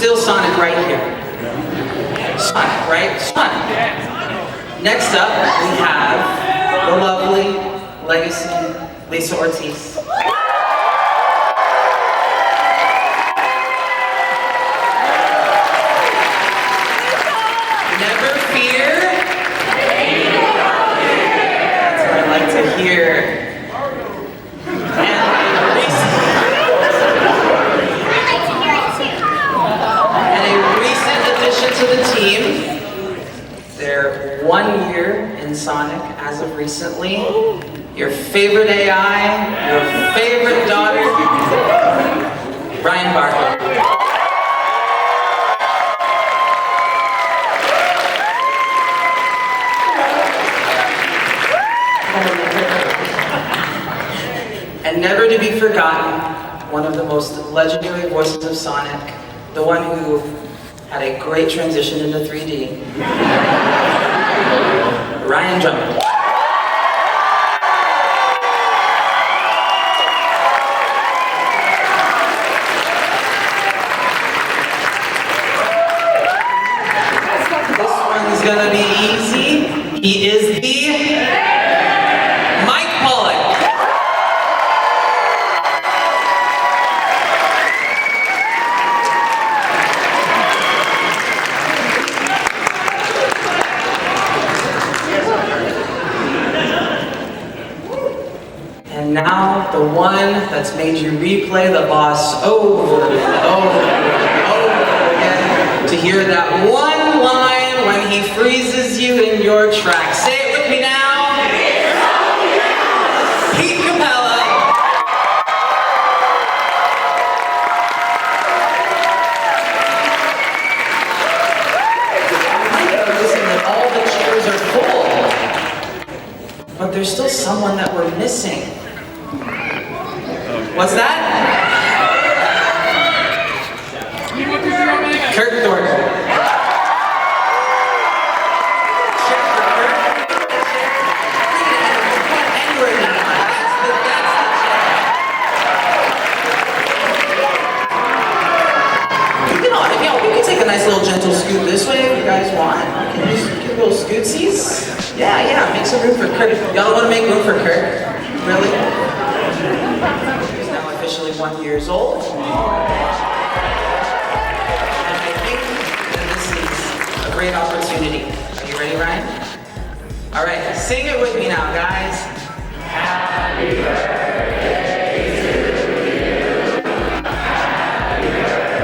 Still Sonic right here. Sonic, right? Sonic. Next up, we have the lovely Legacy Lisa Ortiz. Never fear. That's what I like to hear. And a recent addition to the team. They're 1 year in Sonic as of recently. Your favorite AI, your favorite daughter, Ryan Barker. And never to be forgotten, one of the most legendary voices of Sonic, the one who had a great transition into 3D, Ryan Drummond. This one's gonna be easy. He is the Mike Pollock. And now, the one that's made you replay the boss over and over and over again to hear that one line when he freezes you in your track. Say it with me now. Pete Capella. I might noticing that all the chairs are full, but there's still someone that we're missing. What's that? Kurt Thornton. We can take a nice little gentle scoot this way if you guys want. We can just get little scootsies. Yeah, make some room for Kurt. Y'all don't want to make room for Kurt? Really? He's now officially 1 year old. And I think that this is a great opportunity. Are you ready, Ryan? All right, sing it with me now, guys. Happy birthday to you. Happy birthday to you.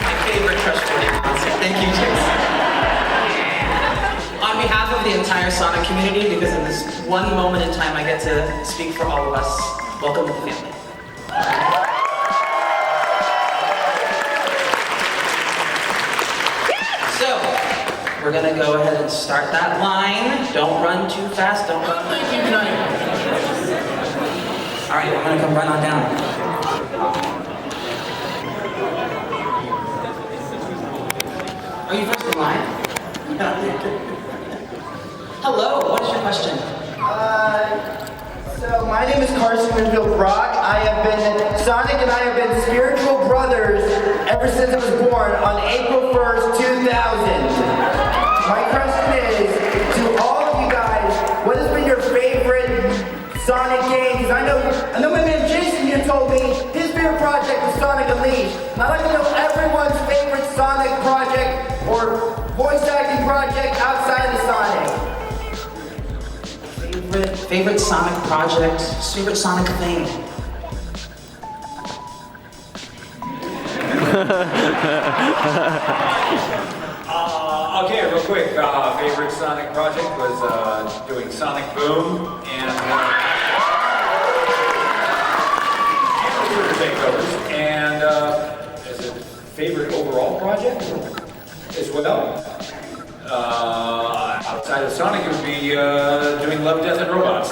Happy birthday, dear Thank you, Chase. On behalf of the entire Sonic community, because in this one moment in time I get to speak for all of us, welcome to the family. So, we're gonna go ahead and start that line. Don't run too fast, don't run too nice. All right, I'm gonna come run on down. Are you first in line? Hello, what is your question? So my name is Carson Winfield Brock. Sonic and I have been spiritual brothers ever since I was born on April 1st, 2000. My question is, to all of you guys, what has been your favorite Sonic game? Because I know my man Jason here told me his favorite project was Sonic Unleashed. I'd like to know everyone's favorite Sonic project or voice acting project outside of Sonic. Favorite Sonic project, favorite Sonic thing. Okay, real quick. Favorite Sonic project was doing Sonic Boom and takeovers. And as a favorite overall project as well, outside of Sonic, it would be doing Love, Death, and Robots.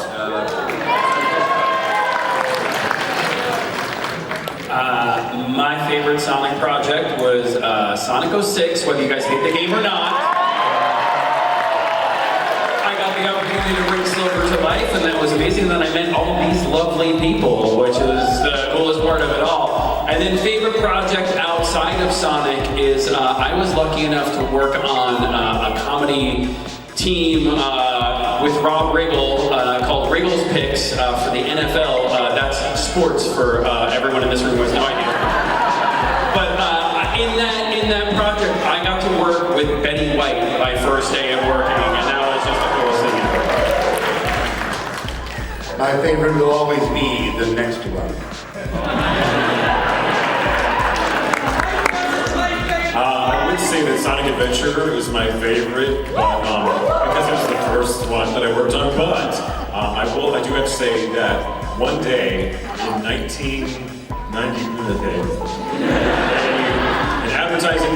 favorite Sonic project was Sonic 06, whether you guys hate the game or not. I got the opportunity to bring Silver to life, and that was amazing. And then I met all these lovely people, which was the coolest part of it all. And then favorite project outside of Sonic is I was lucky enough to work on a comedy team with Rob Riggle called Riggle's Picks for the NFL. That's sports for everyone in this room who has no idea. But in that project, I got to work with Betty White my first day of working, and that was just the coolest thing ever. My favorite will always be the next one. I would say that Sonic Adventure is my favorite, but because it was the first one that I worked on. But I do have to say that one day in 1990, an advertising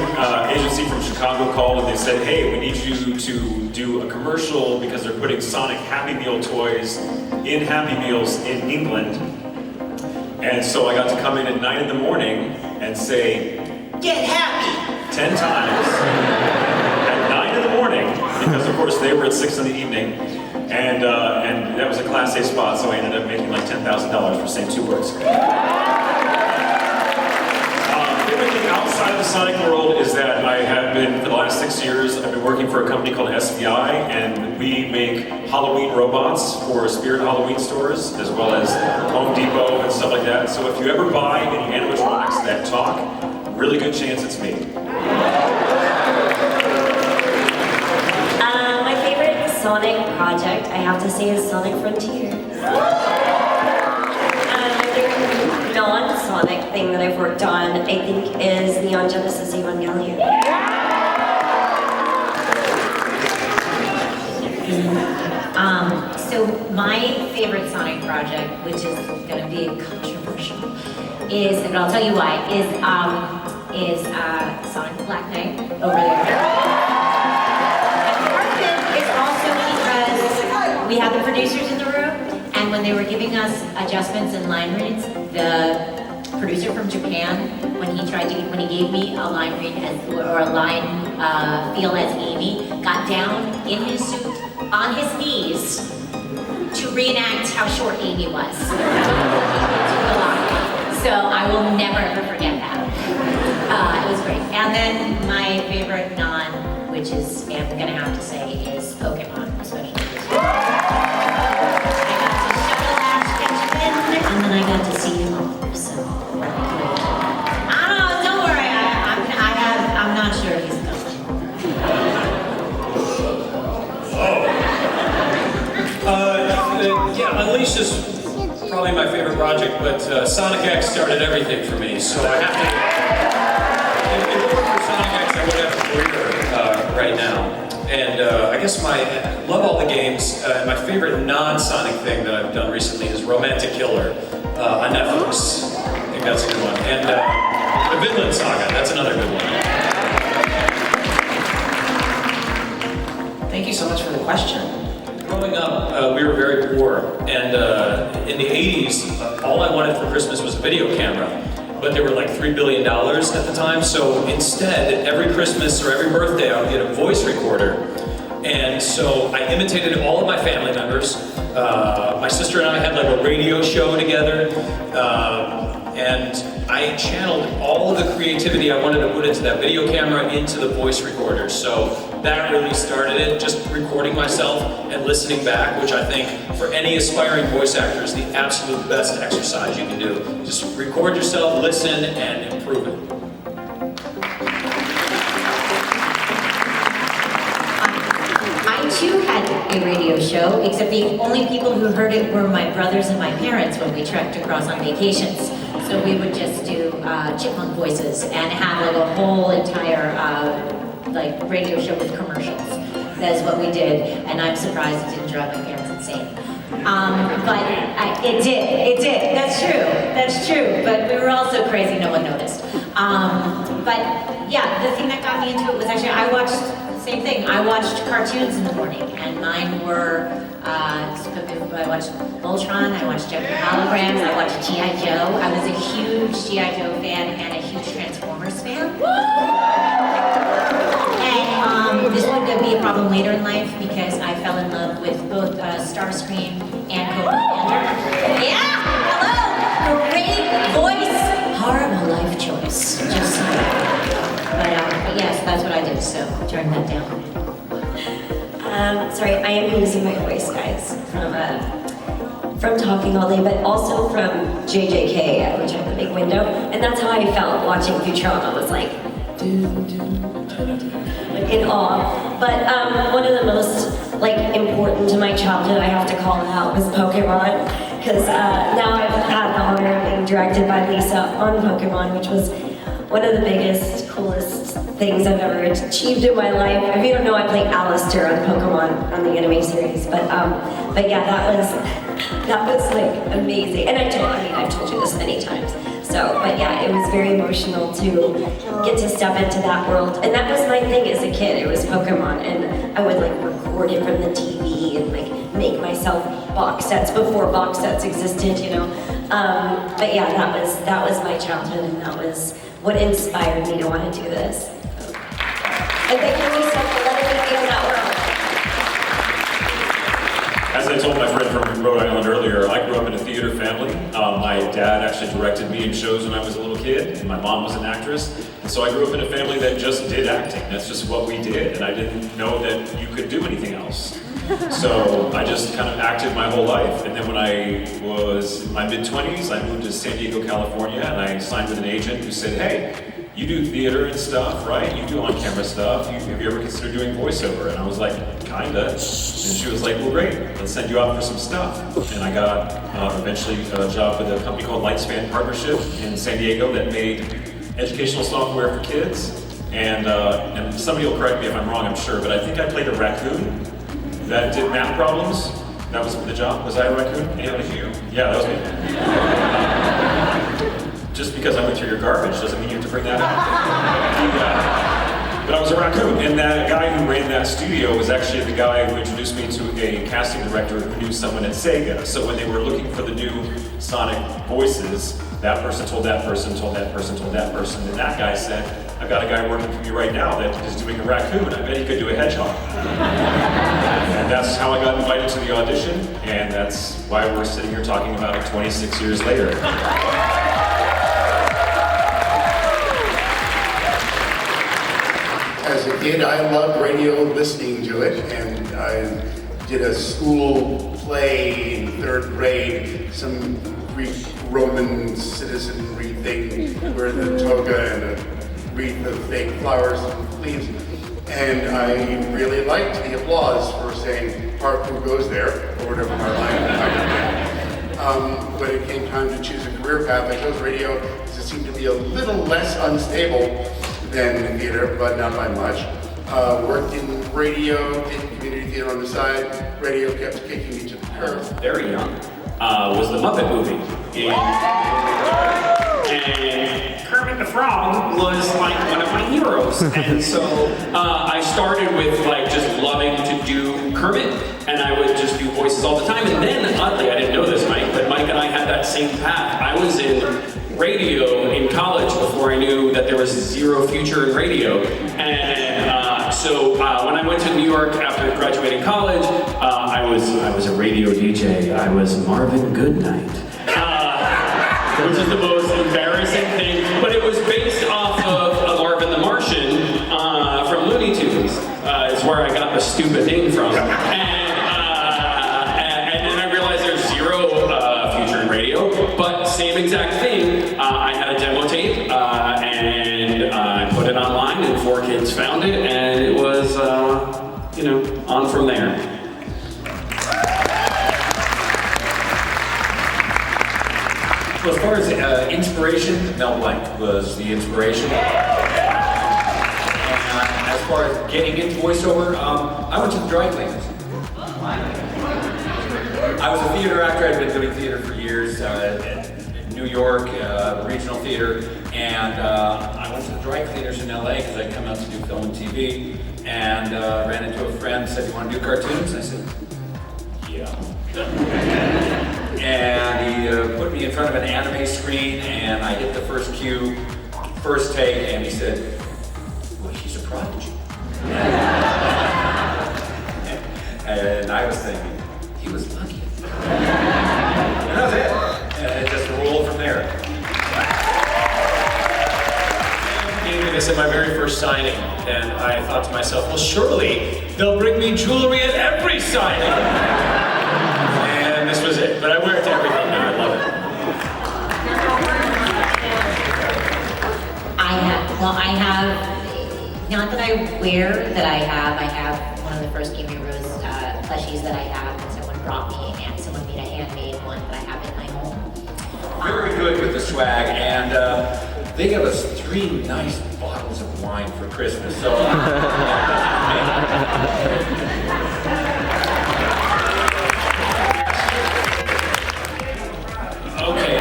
agency from Chicago called and they said, "Hey, we need you to do a commercial because they're putting Sonic Happy Meal toys in Happy Meals in England." And so I got to come in at 9 in the morning and say, "Get happy!" 10 times at 9 in the morning, because of course they were at 6 in the evening, and that was a Class A spot, so I ended up making like $10,000 for saying 2 words. Favorite thing outside of the Sonic world is that I have been, for the last 6 years, I've been working for a company called SVI, and we make Halloween robots for Spirit Halloween stores, as well as Home Depot and stuff like that. So if you ever buy any animatronics that talk, really good chance it's me. My favorite Sonic project, I have to say, is Sonic Frontiers. My favorite non-Sonic thing that I've worked on, I think, is Neon Genesis Evangelion. So my favorite Sonic project, which is going to be controversial, is, and I'll tell you why, is Sonic the Black Knight over there. And part of it is also because we had the producers in the room, and when they were giving us adjustments and line reads, the producer from Japan, when he gave me a line read or a line feel as Amy, got down in his suit on his knees to reenact how short Amy was. So I will never ever forget that. It was great. And then my favorite non, which is, I'm gonna have to say, is Pokemon, especially this year. I got to shuttle Ash Ketchum, and then I got to see him all. So I don't know. Don't worry. I'm not sure he's coming. Yeah, Unleashed is probably my favorite project, but Sonic X started everything for me, so I have to. If it weren't for Sonic X, I would have a career right now. And I guess I love all the games. My favorite non-Sonic thing that I've done recently is Romantic Killer on Netflix. I think that's a good one. And the Vinland Saga, that's another good one. Thank you so much for the question. Growing up, we were very poor, and in the 80s, all I wanted for Christmas was a video camera, but they were like $3 billion at the time, so instead, every Christmas or every birthday, I would get a voice recorder, and so I imitated all of my family members. My sister and I had like a radio show together, and I channeled all of the creativity I wanted to put into that video camera into the voice recorder. So that really started it, just recording myself and listening back, which I think for any aspiring voice actor is the absolute best exercise you can do. Just record yourself, listen, and improve it. I too had a radio show, except the only people who heard it were my brothers and my parents when we trekked across on vacations. So we would just do chipmunk voices and have like a whole entire like radio show with commercials. That is what we did, and I'm surprised it didn't drive my parents insane. But it did. That's true. But we were also crazy. No one noticed. But yeah, the thing that got me into it was actually I watched the same thing. I watched cartoons in the morning, and mine were. I watched Voltron, I watched Jeffrey Holograms, I watched G.I. Joe. I was a huge G.I. Joe fan and a huge Transformers fan. And this wouldn't be a problem later in life because I fell in love with both Starscream and Commander. Yeah, hello! Great voice, horrible life choice. Just but yes, that's what I did, so turn that down. Sorry, I am losing my voice, guys, from talking all day, but also from JJK, which I have a big window, and that's how I felt watching Futurama. Was like in awe. But one of the most important to my childhood, I have to call it out, was Pokemon, because now I've had the honor of being directed by Lisa on Pokemon, which was one of the biggest, coolest things I've ever achieved in my life. If you don't know, I played Alistair on Pokemon on the anime series, but yeah, that was like amazing. And I've told you this many times. So, but yeah, it was very emotional to get to step into that world. And that was my thing as a kid, it was Pokemon. And I would record it from the TV and make myself box sets before box sets existed, you know. But yeah, that was my childhood, and that was what inspired me to want to do this. And thank you, Lisa, for letting me be in that world. As I told my friend from Rhode Island earlier, I grew up in a theater family. My dad actually directed me in shows when I was a little kid, and my mom was an actress. And so I grew up in a family that just did acting. That's just what we did, and I didn't know that you could do anything else. So I just kind of acted my whole life. And then when I was in my mid-20s, I moved to San Diego, California, and I signed with an agent who said, hey, you do theater and stuff, right? You do on-camera stuff. Have you ever considered doing voiceover? And I was like, kinda. And she was like, well, great. Let's send you out for some stuff. And I got eventually a job with a company called Lightspan Partnership in San Diego that made educational software for kids. And somebody will correct me if I'm wrong, I'm sure, but I think I played a raccoon that did math problems. That was the job. Was I a raccoon? Yeah, that was you. Yeah, that was me. Just because I went through your garbage doesn't mean you have to bring that up. But I was a raccoon, and that guy who ran that studio was actually the guy who introduced me to a casting director who knew someone at Sega. So when they were looking for the new Sonic voices, that person told that person, told that person, told that person, and that guy said, I've got a guy working for me right now that is doing a raccoon. I bet he could do a hedgehog. And that's how I got invited to the audition, and that's why we're sitting here talking about it 26 years later. As a kid, I loved radio, listening to it, and I did a school play in 3rd grade, some Greek Roman citizenry thing, where the toga and a wreath of fake flowers and leaves. And I really liked the applause for saying, "Hark, who goes there?" or whatever my line might have been. When it came time to choose a career path, I chose radio because it seemed to be a little less unstable than theater, but not by much. Worked in radio, did community theater on the side. Radio kept kicking me to the curb. Very young. Was the Muppet movie. And Kermit the Frog was one of my heroes. And so I started with just loving to do Kermit, and I would just do voices all the time. And then, oddly, I didn't know this, Mike, but Mike and I had that same path. I was in radio in college before I knew that there was zero future in radio. And so when I went to New York after graduating college, I was a radio DJ. I was Marvin Goodnight, which is the most embarrassing thing. But it was based off of Marvin the Martian from Looney Tunes. Is where I got the stupid name from. And then I realized there's zero future in radio. But same exact thing. I had a demo tape, and I put it online, and 4 kids found it, and it was, on from there. Well, as far as inspiration, Mel Blanc was the inspiration. And as far as getting into voiceover, I went to the dry cleaners. I was a theater actor. I'd been doing theater for years in New York, regional theater, and I went to the dry cleaners in LA because I'd come out to do film and TV, and ran into a friend, said, "You want to do cartoons?" I said, "Yeah." And he put me in front of an anime screen, and I hit the first cue, first take, and he said, well, he's a prodigy. And I was thinking, he was lucky. And that was it. And it just rolled from there. Gave me this at my very first signing, and I thought to myself, well, surely they'll bring me jewelry at every signing. And this was it. But I wear it to everything now. I love it. I have, not that I wear that I have one of the first Gaming Rose plushies that I have, and someone brought me, and someone made a handmade one that I have in my home. Very good with the swag, and they gave us 3 nice bottles of wine for Christmas, so... Okay.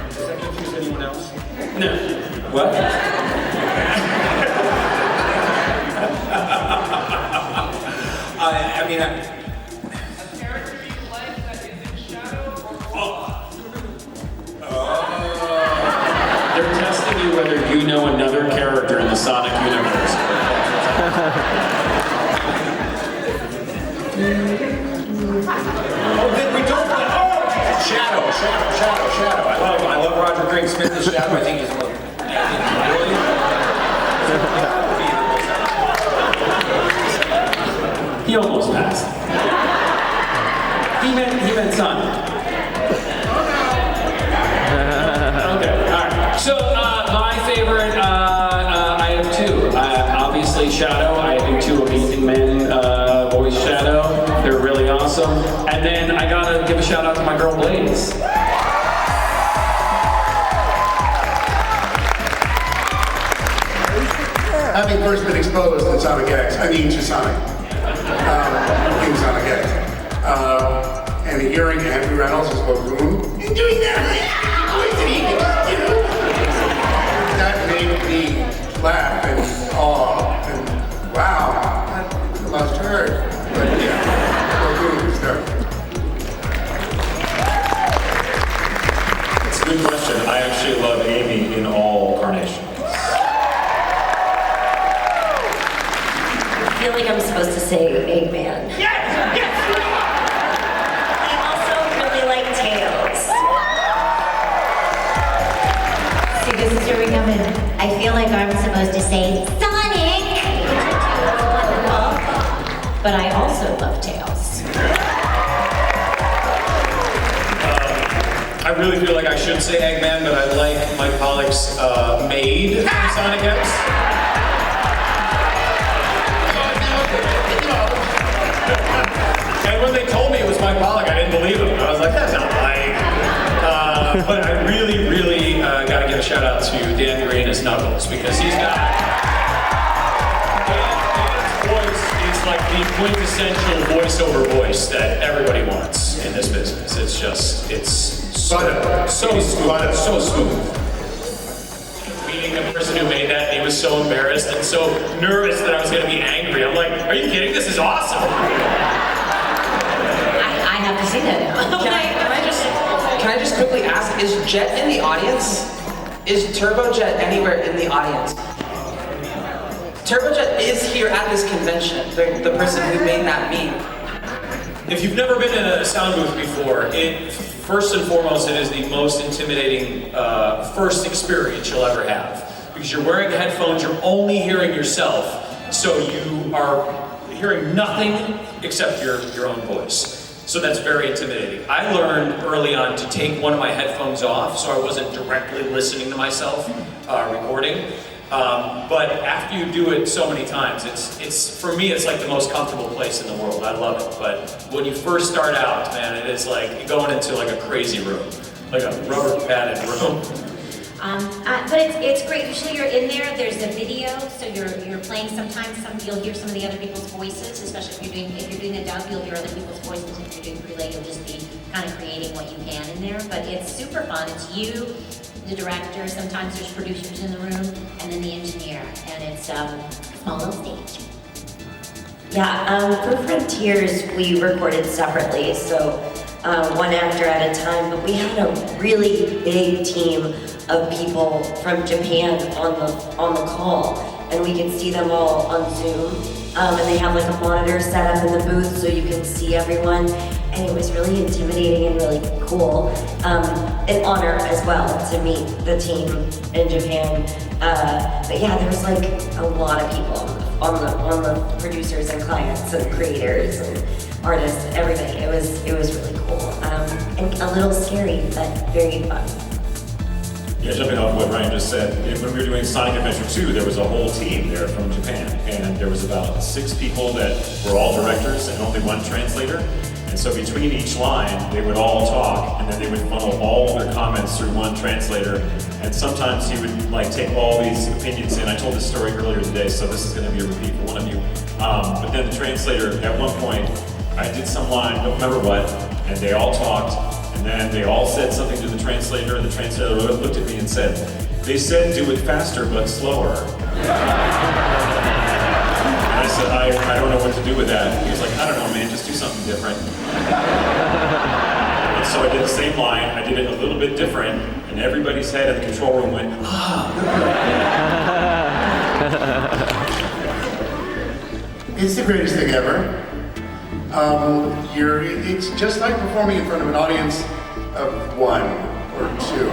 Does that confuse anyone else? No. What? I mean, They're testing you whether you know another character in the Sonic universe. oh, then we don't. Oh, Shadow. I love Roger Craig Smith as Shadow. I think he's one. He almost passed. He meant Sonic. Okay, alright. So, my favorite, I have 2. Obviously Shadow. I do 2 Amazing Men voice Shadow. They're really awesome. And then I gotta give a shout out to my girl Blaze. Having first been exposed in Sonic X, to Sonic, in Sonic X, and hearing Andrew Reynolds as Boom and doing that, that made me laugh and awe and wow, I lost her. But yeah, Boom stuff. It's a good question. I actually love Amy in all carnations. I feel like I'm supposed to say Eggman. Yes! I also really like Tails. See, this is where we come in. I feel like I'm supposed to say Sonic, but I also love Tails. I really feel like I should say Eggman, but I like Mike Pollock's Maid from Sonic X. And when they told me it was Mike Pollock, I didn't believe him. I was like, that's not Mike. But I really gotta give a shout out to Dan Green as Knuckles, because he's got... Dan's voice is like the quintessential voiceover voice that everybody wants in this business. It's just, it's so smooth. Meeting the person who made that, he was so embarrassed and so nervous that I was gonna be angry. I'm like, are you kidding? This is awesome. I have to see that now. Can I just quickly ask, is Jet in the audience? Is Turbojet anywhere in the audience? Turbojet is here at this convention, the person who made that meme. If you've never been in a sound booth before, first and foremost, it is the most intimidating first experience you'll ever have. Because you're wearing headphones, you're only hearing yourself, so you are hearing nothing except your own voice. So that's very intimidating. I learned early on to take one of my headphones off so I wasn't directly listening to myself recording. But after you do it so many times, it's for me, it's like the most comfortable place in the world. I love it. But when you first start out, man, it is like going into like a crazy room, like a rubber padded room. But it's great. Usually you're in there. There's a video, so you're playing. Sometimes you'll hear some of the other people's voices, especially if you're doing a dub, you'll hear other people's voices. If you're doing relay, you'll just be kind of creating what you can in there. But it's super fun. It's you, the director. Sometimes there's producers in the room, and then the engineer, and it's a small little stage. For Frontiers, we recorded separately, so one actor at a time, but we had a really big team of people from Japan on the call, and we could see them all on Zoom. And they have like a monitor set up in the booth so you can see everyone, and it was really intimidating and really cool. An honor as well to meet the team in Japan. But yeah, there was like a lot of people on the producers and clients and creators and artists, everybody. It was really cool. And a little scary, but very fun. Yeah, jumping off what Ryan just said, when we were doing Sonic Adventure 2, there was a whole team there from Japan, and there was about 6 people that were all directors and only 1 translator. And so between each line, they would all talk, and then they would funnel all their comments through 1 translator. And sometimes he would like take all these opinions in. I told this story earlier today, so this is going to be a repeat for one of you. But then the translator, at one point, I did some line, don't remember what, and they all talked. And then they all said something to the translator, and the translator looked at me and said, "They said do it faster but slower." And I said, I don't know what to do with that. He was like, "I don't know, man, just do something different." And so I did the same line, I did it a little bit different, and everybody's head in the control room went, "Ah." It's the greatest thing ever. It's just like performing in front of an audience of 1 or 2.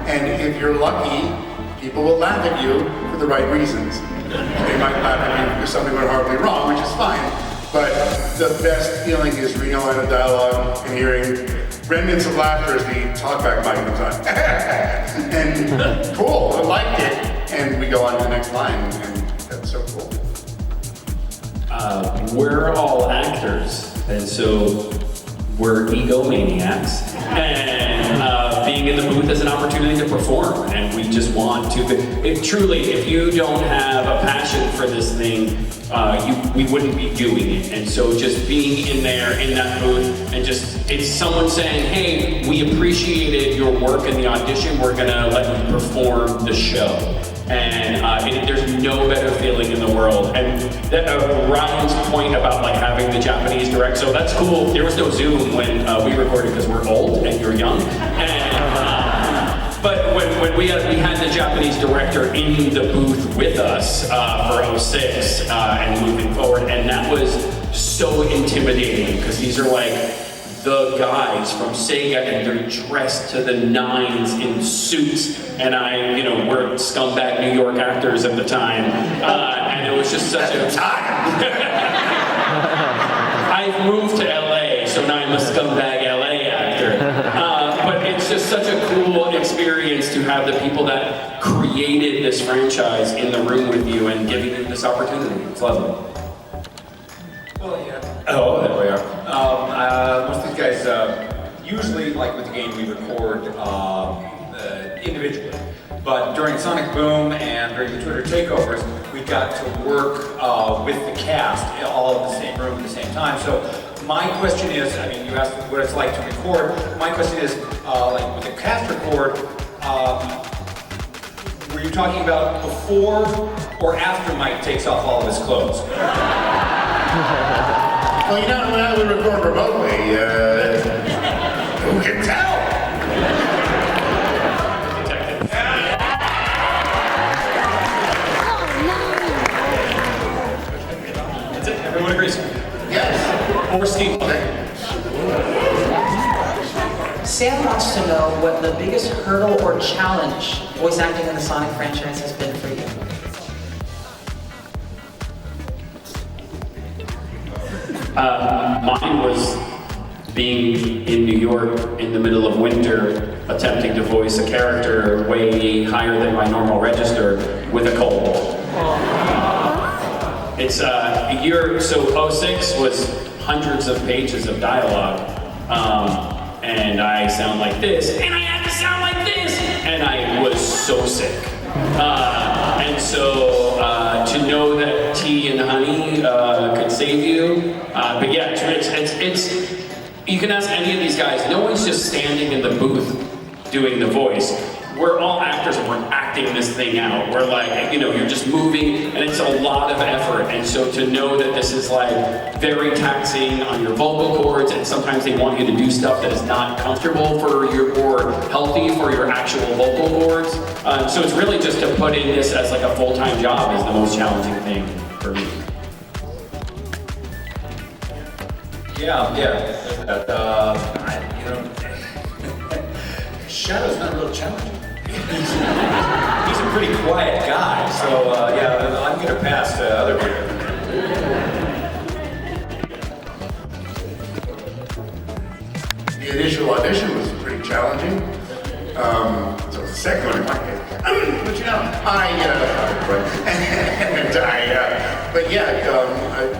And if you're lucky, people will laugh at you for the right reasons. They might laugh at you because something went horribly wrong, which is fine. But the best feeling is reading a line of dialogue and hearing remnants of laughter as the talkback mic comes on. And cool, I liked it. And we go on to the next line, and that's so cool. We're all actors, and so we're egomaniacs, and being in the booth is an opportunity to perform, and we just want to. If you don't have a passion for this thing, we wouldn't be doing it. And so just being in there, in that booth, and it's someone saying, "Hey, we appreciated your work in the audition, we're gonna let you perform the show." And there's no better feeling in the world. And Ryan's point about like having the Japanese direct, so that's cool. There was no Zoom when we recorded because we're old and you're young. But when we had the Japanese director in the booth with us for 06 and moving forward, and that was so intimidating because these are like the guys from Sega, and they're dressed to the nines in suits, and we're scumbag New York actors at the time, and it was just such a time. I've moved to LA, so now I'm a scumbag LA actor, but it's just such a cool experience to have the people that created this franchise in the room with you and giving you this opportunity. It's lovely. Well, yeah. Oh, there we are. Most of these guys, usually, like with the game, we record individually. But during Sonic Boom and during the Twitter takeovers, we got to work with the cast all in the same room at the same time. So my question is, you asked what it's like to record. My question is, like with the cast record, were you talking about before or after Mike takes off all of his clothes? Well, when we record remotely, who can tell? That's it. Everyone agrees. Yes. Or Steve. Sam wants to know what the biggest hurdle or challenge voice acting in the Sonic franchise has been for you. Mine was being in New York in the middle of winter, attempting to voice a character way higher than my normal register with a cold. It's a year, so 06 was hundreds of pages of dialogue, and I sound like this, and I had to sound like this, and I was so sick. And so to know that tea and honey could save you, but yeah, it's you can ask any of these guys. No one's just standing in the booth doing the voice. We're all actors and we're acting acting this thing out. Where like, you know, you're just moving and it's a lot of effort. And so to know that this is like very taxing on your vocal cords, and sometimes they want you to do stuff that is not comfortable for your, or healthy for your actual vocal cords. So it's really just to put in this as like a full-time job is the most challenging thing for me. Shadow's not real challenging. He's a pretty quiet guy, so I'm gonna pass to other people. The initial audition was pretty challenging. So the second one in my case. But you know,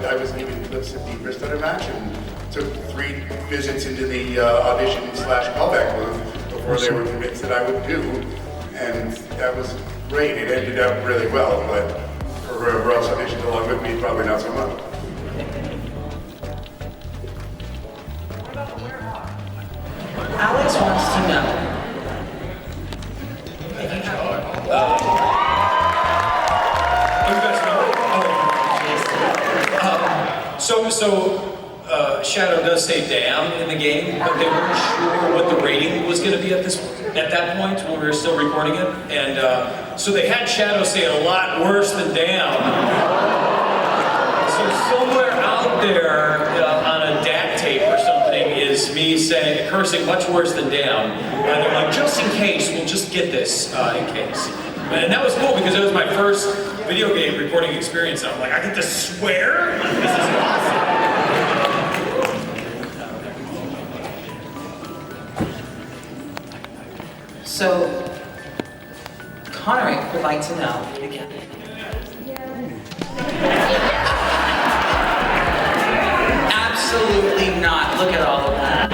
I was given clips of the first other match and took 3 visits into the audition/callback booth before they were convinced that I would do, and that was great. It ended up really well, but for whoever else auditioned along with me, probably not so much. Alex wants to know. Shadow does say damn in the game, but they weren't sure what the rating was going to be at that point when we were still recording it, and so they had Shadow say it a lot worse than damn. So somewhere out there on a DAT tape or something is me saying, cursing much worse than damn, and they're like, just in case, we'll just get this in case. And that was cool because it was my first video game recording experience. I'm like, I get to swear? This is awesome. So, Connor would like to know again. Absolutely not. Look at all of that.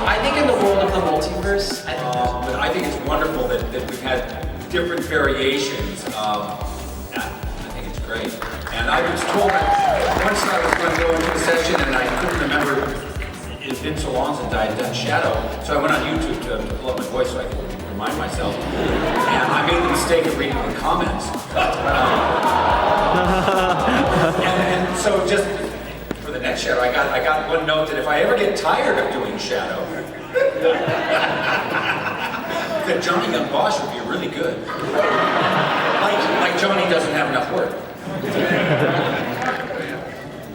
I think in the world of the multiverse, But I think it's wonderful that we've had different variations. I think it's great. And I was told that once I was going to go into a session and I couldn't remember, it had been so long since I had done Shadow, so I went on YouTube to pull up my voice so I could remind myself. And I made the mistake of reading the comments. And so just for the next Shadow, I got one note that if I ever get tired of doing Shadow, that Johnny Young Bosch would be really good. Like Johnny doesn't have enough work.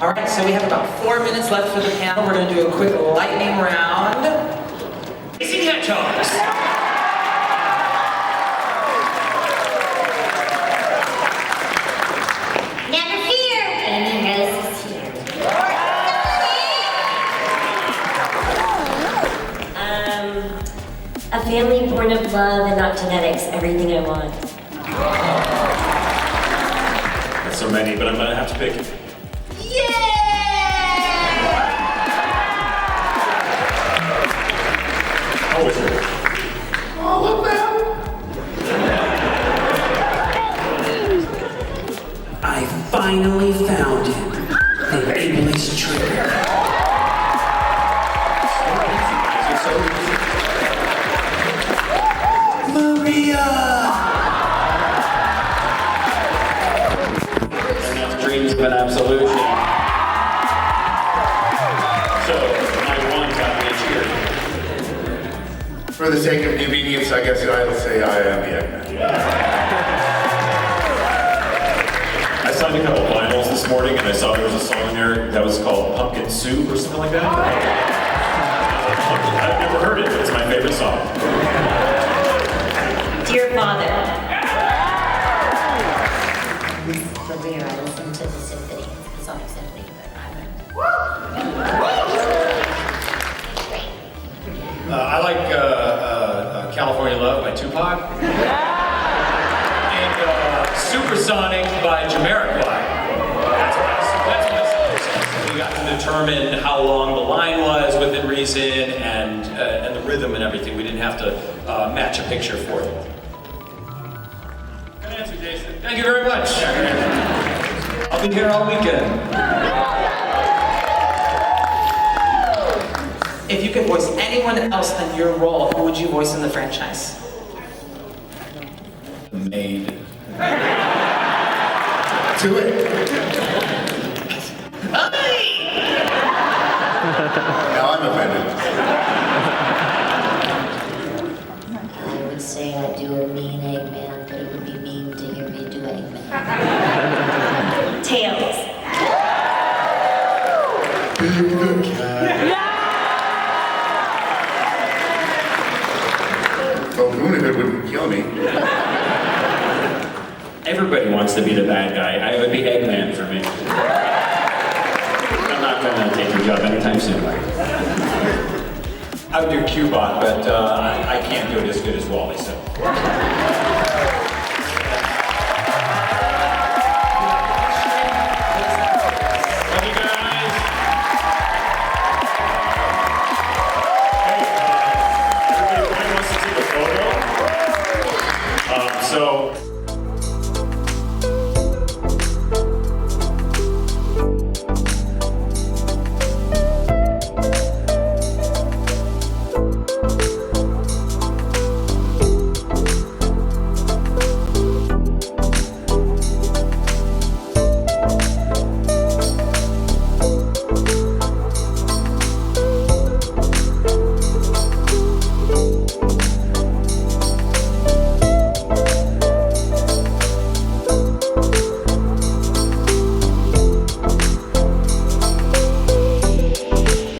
all right, so we have about 4 minutes left for the panel. We're going to do a quick lightning round. Racing Hedgehogs. Never fear, Amy Rose is here. A family born of love and not genetics, everything I want. There's so many, but I'm gonna have to pick. Oh, is it? All of them? I finally found him. The ableist trigger. Maria! And that's dreams of an absolution. So, my one got me a cheer. For the sake of convenience, I guess I'll say I am the Eggman. I signed a couple vinyls this morning and I saw there was a song there that was called Pumpkin Soup or something like that. I've never heard it, but it's my favorite song. Dear Father. Over here, I listened to the symphony, the song symphony, but I like California Love by Tupac. And Supersonic by Jamiroquai. That's my song. We got to determine how long the line was within reason and the rhythm and everything. We didn't have to match a picture for it. Good answer, Jason. Thank you very much. I'll be here all weekend. If you could voice anyone else than your role, who would you voice in the franchise? Maid. Do it. Now I'm offended. I would say I'd do a mean Eggman, but it would be mean to hear me do Eggman. Tails. Well, doing it wouldn't kill me. Everybody wants to be the bad guy. It would be Eggman for me. I'm not gonna take your job anytime soon. I would do Cubot, but I can't do it as good as Wally, so.